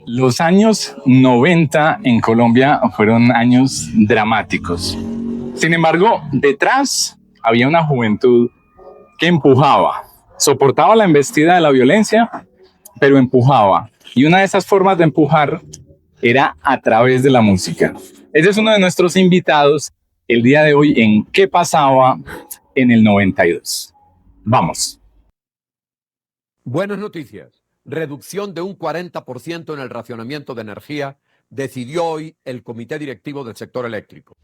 Los años 90 en Colombia fueron años dramáticos. Sin embargo, detrás había una juventud que empujaba, soportaba la embestida de la violencia, pero empujaba. Y una de esas formas de empujar era a través de la música. Ese es uno de nuestros invitados el día de hoy en ¿Qué pasaba en el 92? Vamos. Buenas noticias. Reducción de un 40% en el racionamiento de energía decidió hoy el Comité Directivo del Sector Eléctrico.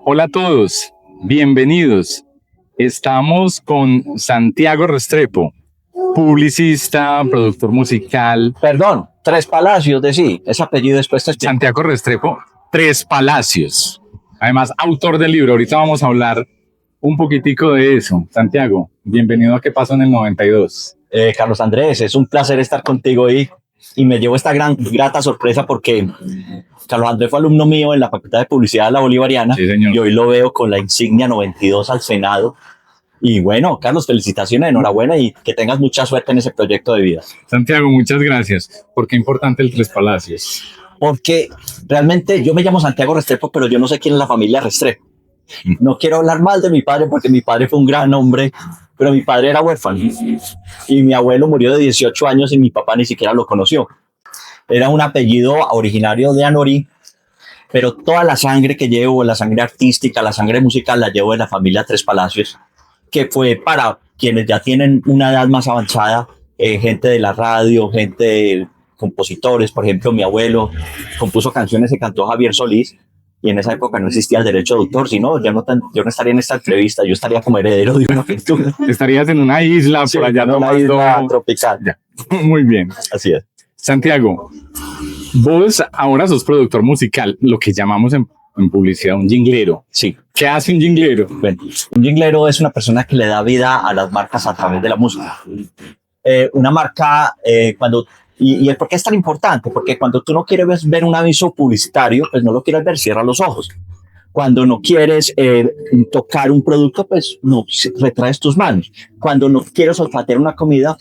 Hola a todos, bienvenidos. Estamos con Santiago Restrepo, publicista, productor musical. Perdón, Tres Palacios de sí, ese apellido después te... Santiago Restrepo, Tres Palacios. Además, autor del libro. Ahorita vamos a hablar un poquitico de eso. Santiago, bienvenido a ¿Qué pasó en el 92? Carlos Andrés, es un placer estar contigo hoy y me llevo esta grata sorpresa porque Carlos Andrés fue alumno mío en la Facultad de Publicidad de la Bolivariana. Sí, señor. Y hoy lo veo con la insignia 92 al Senado. Y bueno, Carlos, felicitaciones, enhorabuena y que tengas mucha suerte en ese proyecto de vida. Santiago, muchas gracias. ¿Por qué importante el Tres Palacios? Porque realmente yo me llamo Santiago Restrepo, pero yo no sé quién es la familia Restrepo. No quiero hablar mal de mi padre porque mi padre fue un gran hombre, pero mi padre era huérfano y mi abuelo murió de 18 años y mi papá ni siquiera lo conoció. Era un apellido originario de Anorí, pero toda la sangre que llevo, la sangre artística, la sangre musical, la llevo de la familia Tres Palacios, que fue para quienes ya tienen una edad más avanzada, gente de la radio, gente de compositores. Por ejemplo, mi abuelo compuso canciones que cantó Javier Solís, y en esa época no existía el derecho de autor, sino yo no estaría en esta entrevista, yo estaría como heredero de una pintura. Estarías en una isla por allá en una isla tropical. Ya. Muy bien. Así es. Santiago, vos ahora sos productor musical, lo que llamamos en publicidad un jinglero. Sí. ¿Qué hace un jinglero? Bueno, un jinglero es una persona que le da vida a las marcas a través de la música. Una marca, ¿y por qué es tan importante? Porque cuando tú no quieres ver un aviso publicitario, pues no lo quieres ver, cierra los ojos. Cuando no quieres tocar un producto, pues no retraes tus manos. Cuando no quieres olfatear una comida,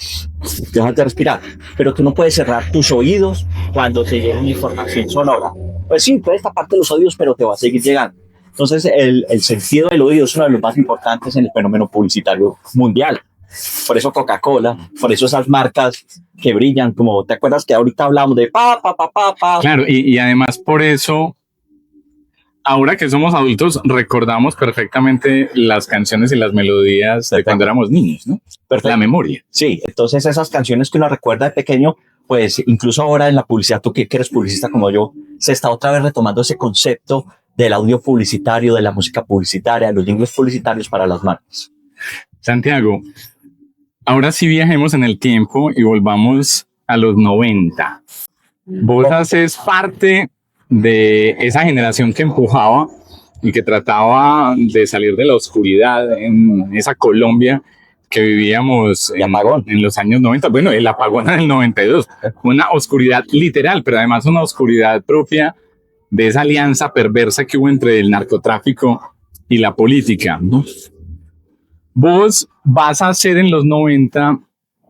dejas de respirar. Pero tú no puedes cerrar tus oídos cuando te llega una información sonora. Pues sí, puedes taparte los oídos, pero te va a seguir llegando. Entonces, el sentido del oído es uno de los más importantes en el fenómeno publicitario mundial. Por eso Coca-Cola, por eso esas marcas que brillan, como te acuerdas que ahorita hablamos de pa. Claro, y además por eso, ahora que somos adultos, recordamos perfectamente las canciones y las melodías de cuando éramos niños, ¿no? Perfecto. La memoria. Sí, entonces esas canciones que uno recuerda de pequeño, pues incluso ahora en la publicidad, tú que eres publicista como yo, se está otra vez retomando ese concepto del audio publicitario, de la música publicitaria, los jingles publicitarios para las marcas. Santiago, ahora sí viajemos en el tiempo y volvamos a los 90. Vos haces parte de esa generación que empujaba y que trataba de salir de la oscuridad en esa Colombia que vivíamos en los años 90. Bueno, el apagón del 92, una oscuridad literal, pero además una oscuridad propia de esa alianza perversa que hubo entre el narcotráfico y la política, ¿no? Vos vas a ser en los 90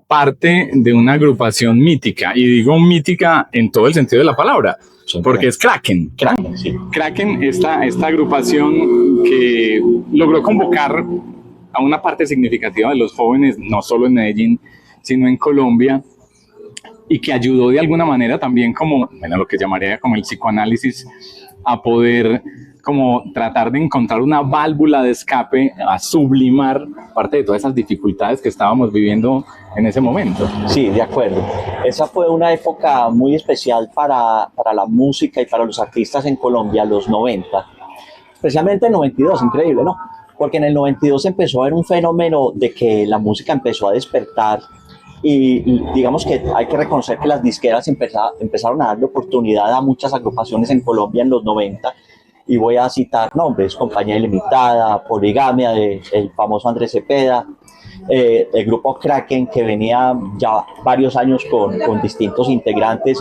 parte de una agrupación mítica, y digo mítica en todo el sentido de la palabra, porque es Kraken. Kraken, sí. Kraken, esta agrupación que logró convocar a una parte significativa de los jóvenes, no solo en Medellín, sino en Colombia, y que ayudó de alguna manera también como, bueno, lo que llamaría como el psicoanálisis, a poder como tratar de encontrar una válvula de escape, a sublimar parte de todas esas dificultades que estábamos viviendo en ese momento. Sí, de acuerdo. Esa fue una época muy especial para la música y para los artistas en Colombia, los 90. Especialmente el 92, increíble, ¿no? Porque en el 92 empezó a haber un fenómeno de que la música empezó a despertar y digamos que hay que reconocer que las disqueras empezaron a darle oportunidad a muchas agrupaciones en Colombia en los 90 y voy a citar nombres: Compañía Ilimitada, Poligamia, el famoso Andrés Cepeda, el grupo Kraken, que venía ya varios años con distintos integrantes,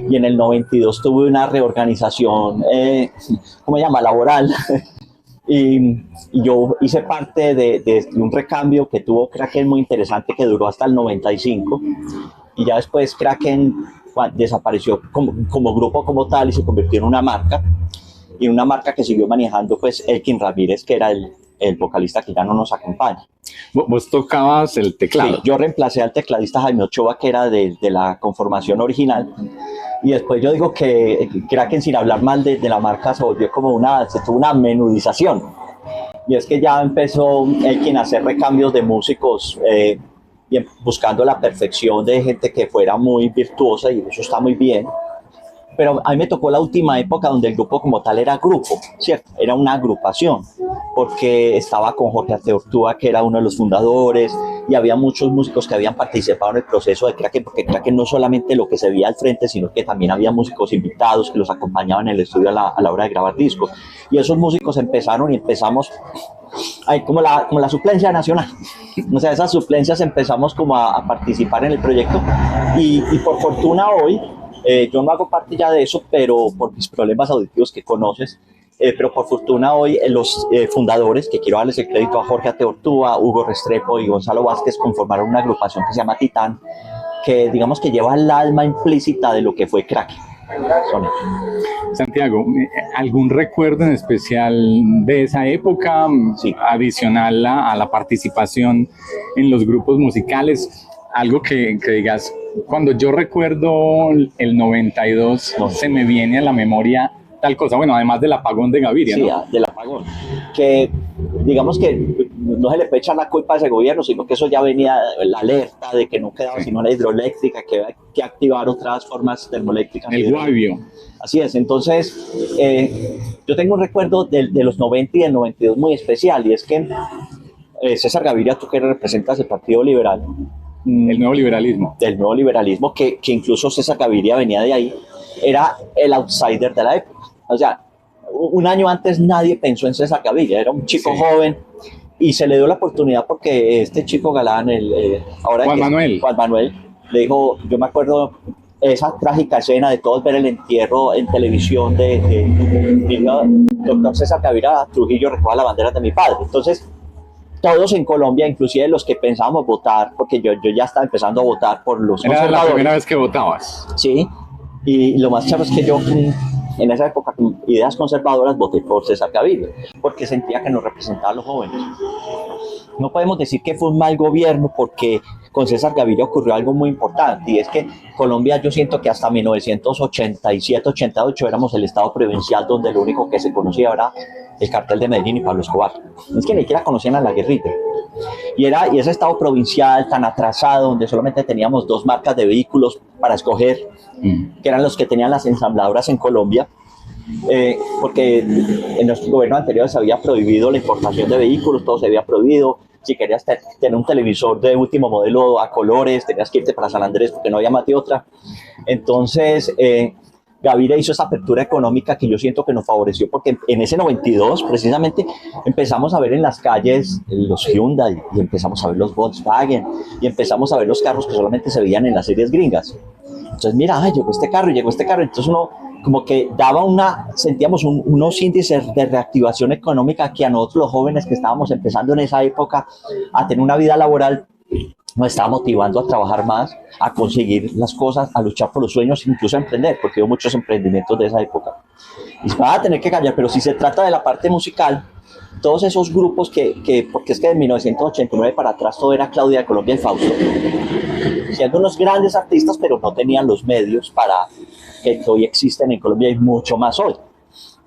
y en el 92 tuve una reorganización, ¿cómo se llama?, laboral. Y yo hice parte de un recambio que tuvo Kraken muy interesante, que duró hasta el 95, y ya después Kraken desapareció como grupo como tal y se convirtió en una marca, y una marca que siguió manejando pues Elkin Ramírez, que era el vocalista que ya no nos acompaña. Vos tocabas el teclado. Sí, yo reemplacé al tecladista Jaime Ochoa, que era de la conformación original, y después yo digo que Kraken, sin hablar mal de la marca, se volvió como se tuvo una menudización, y es que ya empezó Elkin a hacer recambios de músicos, buscando la perfección de gente que fuera muy virtuosa, y eso está muy bien. Pero a mí me tocó la última época donde el grupo como tal era grupo, ¿cierto? Era una agrupación, porque estaba con Jorge Arteortúa, que era uno de los fundadores, y había muchos músicos que habían participado en el proceso de Kraken, porque Kraken no solamente lo que se veía al frente, sino que también había músicos invitados que los acompañaban en el estudio a la hora de grabar discos. Y esos músicos empezamos como la suplencia nacional. O sea, esas suplencias empezamos como a participar en el proyecto, y por fortuna hoy, yo no hago parte ya de eso, pero por mis problemas auditivos que conoces, pero por fortuna hoy los fundadores, que quiero darles el crédito a Jorge Arteortúa, Hugo Restrepo y Gonzalo Vázquez, conformaron una agrupación que se llama Titán, que digamos que lleva el alma implícita de lo que fue Kraken. Santiago, ¿algún recuerdo en especial de esa época? Sí. Adicional a la participación en los grupos musicales, algo que digas, cuando yo recuerdo el 92, se me viene a la memoria tal cosa, bueno, además del apagón de Gaviria, sí, ¿no? Del apagón, que digamos que no se le puede echar la culpa a ese gobierno, sino que eso ya venía, la alerta de que no quedaba sino la hidroeléctrica, que había que activar otras formas termoeléctricas. El Guavio. Así es. Entonces, yo tengo un recuerdo de los 90 y del 92 muy especial, y es que César Gaviria, tú que representas el Partido Liberal, el nuevo liberalismo. Del nuevo liberalismo, que incluso César Gaviria venía de ahí, era el outsider de la época. O sea, un año antes nadie pensó en César Gaviria, era un chico joven, y se le dio la oportunidad porque este chico galán, Juan Manuel, le dijo, yo me acuerdo esa trágica escena de todos ver el entierro en televisión de doctor César Gaviria Trujillo, recoja la bandera de mi padre. Entonces, todos en Colombia, inclusive los que pensábamos votar, porque yo ya estaba empezando a votar por los conservadores. ¿Era la primera vez que votabas? Sí, y lo más charro es que yo en esa época, con ideas conservadoras, voté por César Gaviria, porque sentía que nos representaba a los jóvenes. No podemos decir que fue un mal gobierno, porque con César Gaviria ocurrió algo muy importante, y es que Colombia, yo siento que hasta 1987-88 éramos el estado provincial donde lo único que se conocía era el cartel de Medellín y Pablo Escobar. Es que ni siquiera conocían a la guerrilla. Y ese estado provincial tan atrasado, donde solamente teníamos 2 marcas de vehículos para escoger, que eran los que tenían las ensambladoras en Colombia, porque en los gobiernos anteriores se había prohibido la importación de vehículos, todo se había prohibido. Si querías tener un televisor de último modelo a colores, tenías que irte para San Andrés porque no había más de otra. Entonces, Gaviria hizo esa apertura económica que yo siento que nos favoreció, porque en ese 92 precisamente empezamos a ver en las calles los Hyundai, y empezamos a ver los Volkswagen, y empezamos a ver los carros que solamente se veían en las series gringas. Entonces, mira, llegó este carro, entonces uno como que sentíamos unos índices de reactivación económica que a nosotros los jóvenes que estábamos empezando en esa época a tener una vida laboral, nos estaba motivando a trabajar más, a conseguir las cosas, a luchar por los sueños, incluso a emprender, porque hubo muchos emprendimientos de esa época. Y se va a tener que cambiar, pero si se trata de la parte musical, todos esos grupos porque es que de 1989 para atrás todo era Claudia de Colombia y Fausto, siendo unos grandes artistas, pero no tenían los medios para que hoy existen en Colombia, y mucho más hoy.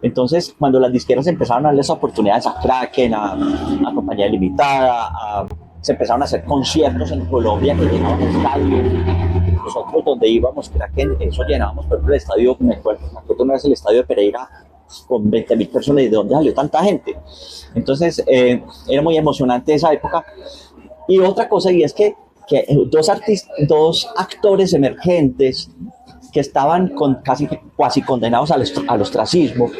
Entonces, cuando las disqueras empezaron a darles oportunidades a Kraken, a Compañía Ilimitada, se empezaron a hacer conciertos en Colombia que llenaban estadios. Nosotros donde íbamos, Kraken, eso llenábamos, por ejemplo, el estadio, me acuerdo una vez el estadio de Pereira con 20.000 personas, ¿y de dónde salió tanta gente? Entonces, era muy emocionante esa época. Y otra cosa, y es que dos actores emergentes que estaban casi condenados al ostracismo,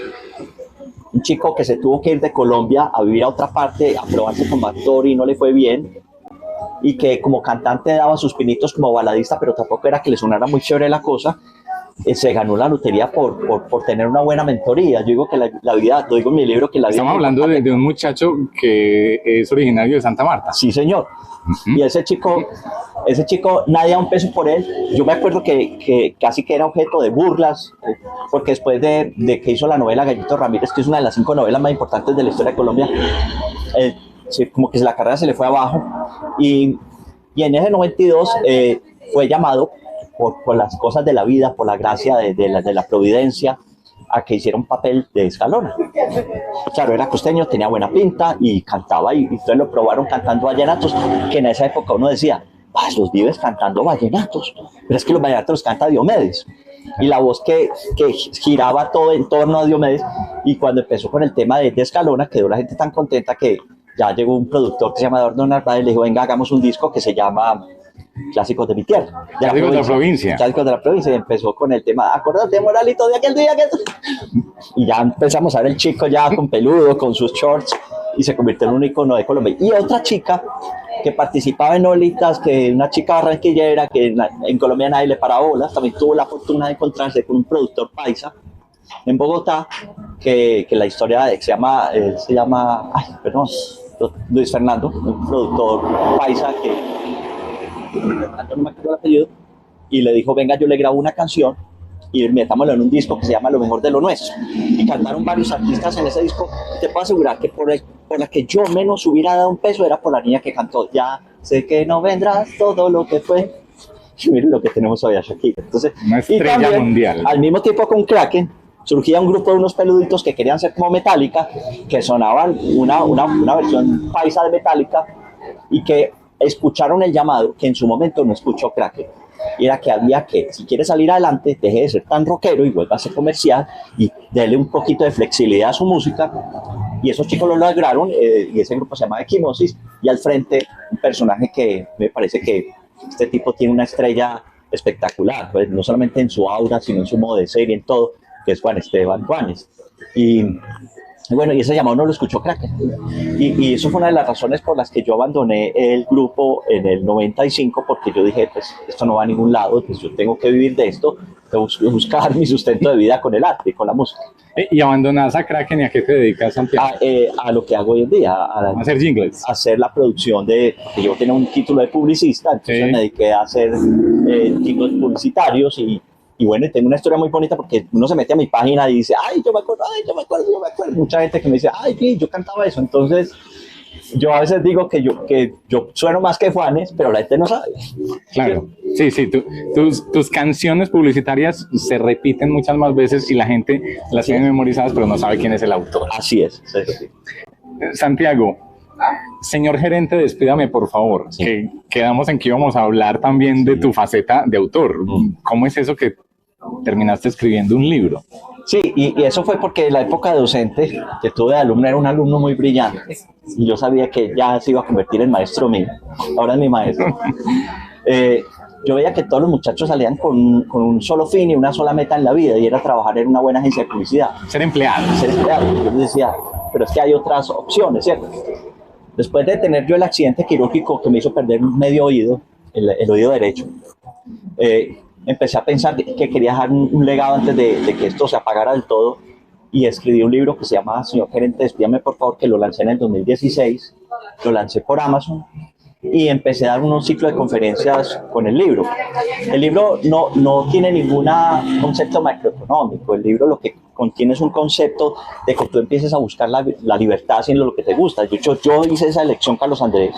un chico que se tuvo que ir de Colombia a vivir a otra parte, a probarse como actor y no le fue bien, y que como cantante daba sus pinitos como baladista, pero tampoco era que le sonara muy chévere la cosa. Se ganó la lotería por tener una buena mentoría. Yo digo que la vida, lo digo en mi libro, que la vida... Estamos hablando de un muchacho que es originario de Santa Marta. Sí, señor. Y ese chico, nadie da un peso por él. Yo me acuerdo que casi que era objeto de burlas, porque después de que hizo la novela Gallito Ramírez, que es una de las 5 novelas más importantes de la historia de Colombia, como que la carrera se le fue abajo. Y en ese 92 fue llamado por las cosas de la vida, por la gracia de la providencia, a que hiciera un papel de Escalona. Claro, era costeño, tenía buena pinta y cantaba, y entonces lo probaron cantando vallenatos, que en esa época uno decía, los Vives cantando vallenatos, pero es que los vallenatos los canta Diomedes, y la voz que giraba todo en torno a Diomedes. Y cuando empezó con el tema de Escalona, quedó la gente tan contenta que ya llegó un productor que se llama Eduardo Narváez y le dijo, venga, hagamos un disco que se llama Clásicos de mi tierra, Clásicos de la provincia. Clásicos de la provincia. Y empezó con el tema, acuérdate, Moralito, de aquel día que... Y ya empezamos a ver el chico ya con peludo, con sus shorts, y se convirtió en un icono de Colombia. Y otra chica que participaba en Olitas, que una chica barranquillera, que en Colombia nadie le paraba bolas, también tuvo la fortuna de encontrarse con un productor paisa en Bogotá, que la historia se llama Luis Fernando, un productor paisa que no me acuerdo el apellido, y le dijo, venga, yo le grabo una canción y metámoslo en un disco que se llama Lo Mejor de lo Nuestro. Y cantaron varios artistas en ese disco. Te puedo asegurar que por la que yo menos hubiera dado un peso era por la niña que cantó Ya sé que no vendrás, todo lo que fue. Y miren lo que tenemos hoy a Shakira. Entonces, una estrella también, mundial. Al mismo tiempo con Kraken surgía un grupo de unos peluditos que querían ser como Metallica, que sonaban una versión paisa de Metallica, y que escucharon el llamado que en su momento no escuchó Kraken. Y era que había que, si quiere salir adelante, deje de ser tan rockero y vuelva a ser comercial y déle un poquito de flexibilidad a su música. Y esos chicos lo lograron, y ese grupo se llama Equimosis, y al frente un personaje que me parece que este tipo tiene una estrella espectacular, pues, no solamente en su aura, sino en su modo de ser y en todo, que es Juan Esteban Juanes. Y bueno, y ese llamado no lo escuchó Kraken. Y eso fue una de las razones por las que yo abandoné el grupo en el 95, porque yo dije, pues esto no va a ningún lado, pues yo tengo que vivir de esto, tengo que buscar mi sustento de vida con el arte, con la música. ¿Y abandonas a Kraken y a qué te dedicas, Santiago? A lo que hago hoy en día, a hacer jingles. A hacer la producción porque yo tenía un título de publicista, entonces me dediqué a hacer jingles publicitarios. Y bueno, tengo una historia muy bonita porque uno se mete a mi página y dice, yo me acuerdo. Mucha gente que me dice, sí, yo cantaba eso. Entonces, yo a veces digo que yo sueno más que Juanes, pero la gente no sabe. Claro, sí, tus canciones publicitarias se repiten muchas más veces y la gente las tiene memorizadas, pero no sabe quién es el autor. Así es. Sí. Santiago, señor gerente, despídame por favor, sí. Que quedamos en que íbamos a hablar también de tu faceta de autor. ¿Cómo es eso que terminaste escribiendo un libro? Sí, y eso fue porque la época de docente que tuve de alumno era un alumno muy brillante y yo sabía que ya se iba a convertir en maestro mío, ahora es mi maestro. Yo veía que todos los muchachos salían con un solo fin y una sola meta en la vida, y era trabajar en una buena agencia de publicidad. Ser empleado. Yo les decía, pero es que hay otras opciones, ¿cierto? Después de tener yo el accidente quirúrgico que me hizo perder medio oído, el oído derecho, empecé a pensar que quería dejar un legado antes de que esto se apagara del todo, y escribí un libro que se llama Señor Gerente, despídame por favor, que lo lancé en el 2016, lo lancé por Amazon, y empecé a dar unos ciclos de conferencias con el libro. El libro no tiene ningún concepto macroeconómico, el libro lo que contiene es un concepto de que tú empieces a buscar la libertad haciendo lo que te gusta. Yo hice esa elección, Carlos Andrés,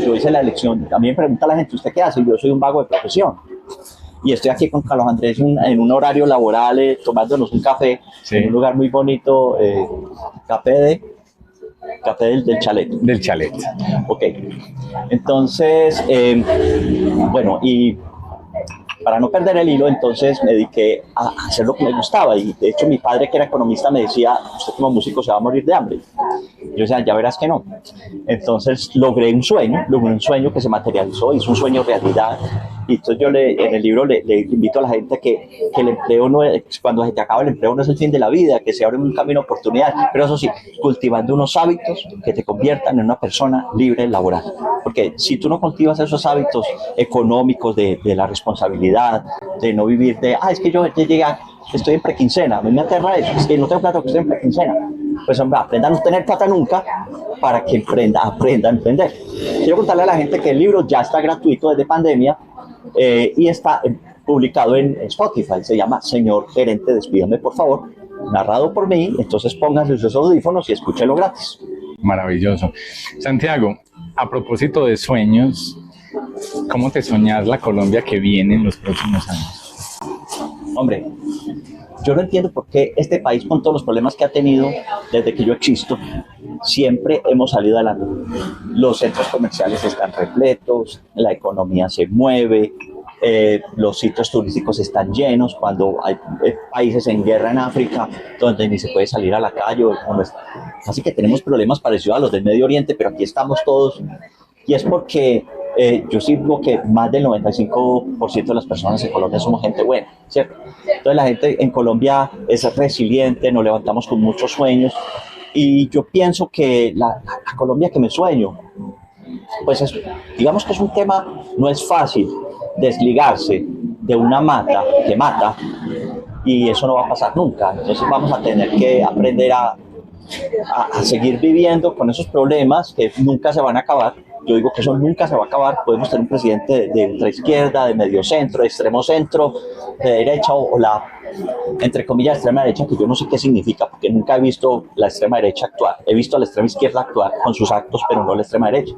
yo hice la elección. A mí me pregunta la gente, ¿usted qué hace? Yo soy un vago de profesión. Y estoy aquí con Carlos Andrés en un horario laboral, tomándonos un café, sí, en un lugar muy bonito, café del Chalet. Del Chalet. Ok. Entonces, bueno, y para no perder el hilo, entonces me dediqué a hacer lo que me gustaba. Y de hecho, mi padre, que era economista, me decía, usted como músico se va a morir de hambre. Yo decía, ya verás que no. Entonces logré un sueño que se materializó, hizo un sueño realidad. Y entonces yo en el libro le invito a la gente que el empleo no es, cuando se te acaba el empleo no es el fin de la vida, que se abre un camino de oportunidad, pero eso sí, cultivando unos hábitos que te conviertan en una persona libre laboral. Porque si tú no cultivas esos hábitos económicos de la responsabilidad, de no vivir de, es que yo llegué estoy en prequincena, a mí me aterra eso, es que no tengo plata porque estoy en prequincena. Pues hombre, aprendan a no tener plata nunca para que aprendan a emprender. Quiero contarle a la gente que el libro ya está gratuito desde pandemia y está publicado en Spotify. Se llama Señor Gerente, despídame por favor, narrado por mí. Entonces pónganse sus audífonos y escúchenlo gratis. Maravilloso. Santiago, a propósito de sueños, ¿cómo te soñás la Colombia que viene en los próximos años? Hombre, yo no entiendo por qué este país, con todos los problemas que ha tenido desde que yo existo, siempre hemos salido adelante. Los centros comerciales están repletos, la economía se mueve, los sitios turísticos están llenos cuando hay países en guerra en África donde ni se puede salir a la calle. Así que tenemos problemas parecidos a los del Medio Oriente, pero aquí estamos todos. Y es porque yo sí digo que más del 95% de las personas en Colombia somos gente buena, ¿cierto? Entonces la gente en Colombia es resiliente, nos levantamos con muchos sueños y yo pienso que la Colombia que me sueño, pues digamos que es un tema, no es fácil desligarse de una mata que mata y eso no va a pasar nunca. Entonces vamos a tener que aprender a seguir viviendo con esos problemas que nunca se van a acabar. Yo digo que eso nunca se va a acabar. Podemos tener un presidente de ultraizquierda, de medio centro, de extremo centro, de derecha o la, entre comillas, extrema derecha, que yo no sé qué significa porque nunca he visto la extrema derecha actuar. He visto a la extrema izquierda actuar con sus actos, pero no la extrema derecha.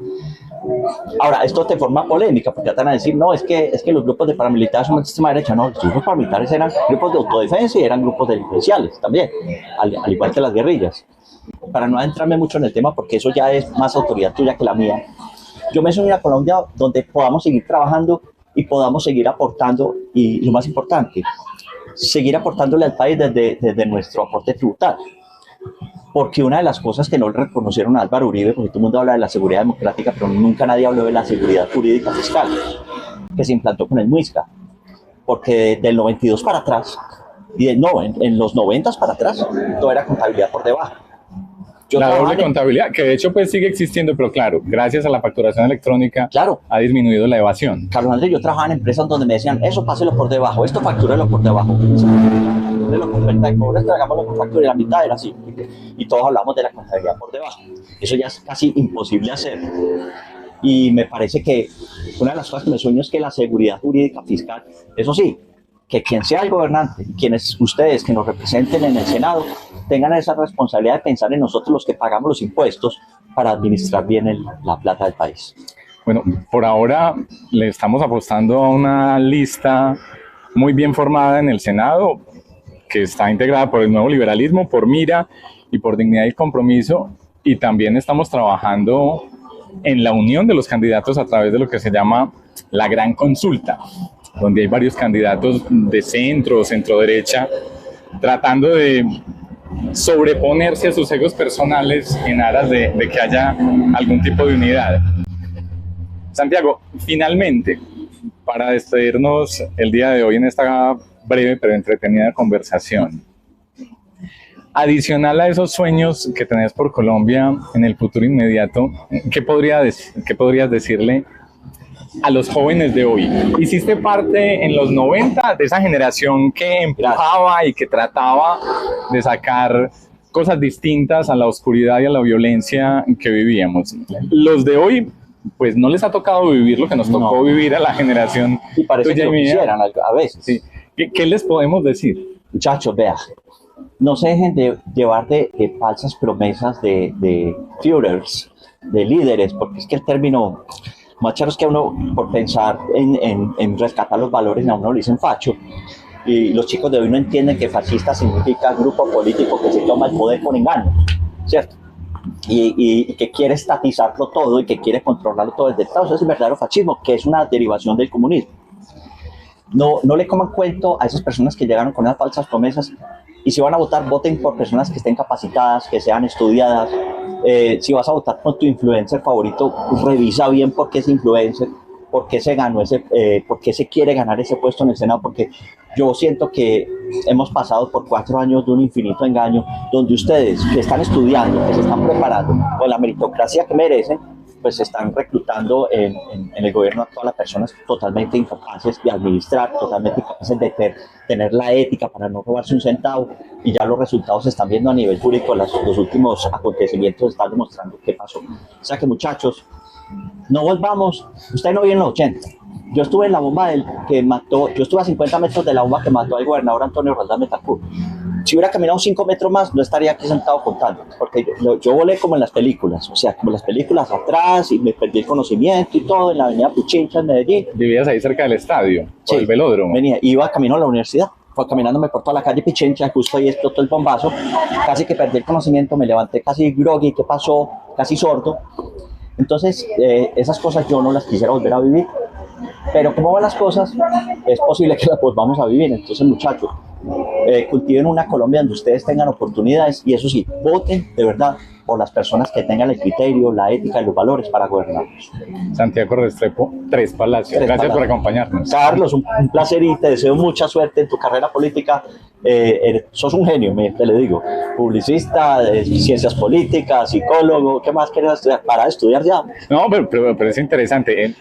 Ahora, esto te forma polémica porque tratan a decir, no, es que los grupos de paramilitares son de extrema derecha. No, los grupos paramilitares eran grupos de autodefensa y eran grupos delincuenciales también, al igual que las guerrillas. Para no adentrarme mucho en el tema porque eso ya es más autoridad tuya que la mía, yo me sueño una Colombia donde podamos seguir trabajando y podamos seguir aportando y lo más importante, seguir aportándole al país desde nuestro aporte tributario. Porque una de las cosas que no le reconocieron a Álvaro Uribe, porque todo el mundo habla de la seguridad democrática, pero nunca nadie habló de la seguridad jurídica fiscal, que se implantó con el MUISCA. Porque del 92 para atrás, en los 90 para atrás, todo era contabilidad por debajo. La doble contabilidad, que de hecho pues sigue existiendo, pero claro, gracias a la facturación electrónica, claro, ha disminuido la evasión. Carlos Andrés, yo trabajaba en empresas donde me decían, eso páselo por debajo, esto factúrelo por debajo. De lo converta de cobre, tragámoslo por factura y la mitad era así. Y todos hablamos de la contabilidad por debajo. Eso ya es casi imposible hacer. Y me parece que una de las cosas que me sueño es que la seguridad jurídica fiscal, eso sí, que quien sea el gobernante, quienes ustedes que nos representen en el Senado, tengan esa responsabilidad de pensar en nosotros los que pagamos los impuestos para administrar bien la plata del país. Bueno, por ahora le estamos apostando a una lista muy bien formada en el Senado, que está integrada por el Nuevo Liberalismo, por Mira y por Dignidad y Compromiso, y también estamos trabajando en la unión de los candidatos a través de lo que se llama la Gran Consulta, donde hay varios candidatos de centro o centro-derecha tratando de sobreponerse a sus egos personales en aras de que haya algún tipo de unidad. Santiago, finalmente, para despedirnos el día de hoy en esta breve pero entretenida conversación, adicional a esos sueños que tenés por Colombia en el futuro inmediato, ¿qué podrías decirle a los jóvenes de hoy? Hiciste parte en los 90 de esa generación que empujaba y que trataba de sacar cosas distintas a la oscuridad y a la violencia que vivíamos. Los de hoy, pues no les ha tocado vivir lo que nos tocó vivir a la generación y parece tuya que lo quisieran a veces. Sí. ¿Qué les podemos decir? Muchachos, vea, no se dejen de llevar de falsas promesas de Führers, de líderes, porque es que el término macharos que a uno, por pensar en rescatar los valores, a uno le dicen facho, y los chicos de hoy no entienden que fascista significa grupo político que se toma el poder con engaño, ¿cierto? Y que quiere estatizarlo todo y que quiere controlarlo todo desde el Estado. Eso es el verdadero fascismo, que es una derivación del comunismo. No le coman cuento a esas personas que llegaron con esas falsas promesas, y si van a votar, voten por personas que estén capacitadas, que sean estudiadas. Si vas a votar con tu influencer favorito, revisa bien por qué es influencer, por qué se ganó por qué se quiere ganar ese puesto en el Senado, porque yo siento que hemos pasado por 4 años de un infinito engaño, donde ustedes que están estudiando, que se están preparando con la meritocracia que merecen, pues se están reclutando en el gobierno a todas las personas totalmente incapaces de administrar, totalmente incapaces de tener la ética para no robarse un centavo, y ya los resultados se están viendo a nivel público, los últimos acontecimientos están demostrando qué pasó. O sea que, muchachos, no volvamos, usted no vio en los 80. Yo estuve en la bomba que mató, yo estuve a 50 metros de la bomba que mató al gobernador Antonio Roldán Betancourt. Si hubiera caminado 5 metros más, no estaría aquí sentado contando, porque yo volé como en las películas, o sea, como las películas atrás, y me perdí el conocimiento y todo, en la avenida Pichincha, en Medellín. ¿Vivías ahí cerca del estadio? Sí, ¿O el velódromo? Iba camino a la universidad, fue caminándome por toda la calle Pichincha, justo ahí explotó el bombazo, casi que perdí el conocimiento, me levanté casi groggy, ¿qué pasó? Casi sordo. Entonces, esas cosas yo no las quisiera volver a vivir, pero como van las cosas, es posible que las volvamos a vivir. Entonces, muchachos, cultiven una Colombia donde ustedes tengan oportunidades, y eso sí, voten de verdad por las personas que tengan el criterio, la ética y los valores para gobernarnos. Santiago Restrepo, Tres Palacios. Gracias por acompañarnos. Carlos, un placer, y te deseo mucha suerte en tu carrera política. Sos un genio, te le digo. Publicista, ciencias políticas, psicólogo, ¿qué más quieres estudiar? Para estudiar ya. No, pero es interesante.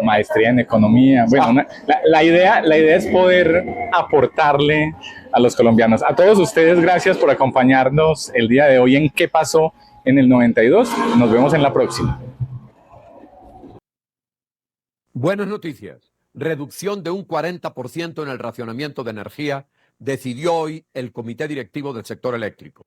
Maestría en economía. Bueno, la idea es poder aportarle a los colombianos. A todos ustedes, gracias por acompañarnos el día de hoy en ¿Qué pasó en el 92? Nos vemos en la próxima. Buenas noticias. Reducción de un 40% en el racionamiento de energía decidió hoy el Comité Directivo del Sector Eléctrico.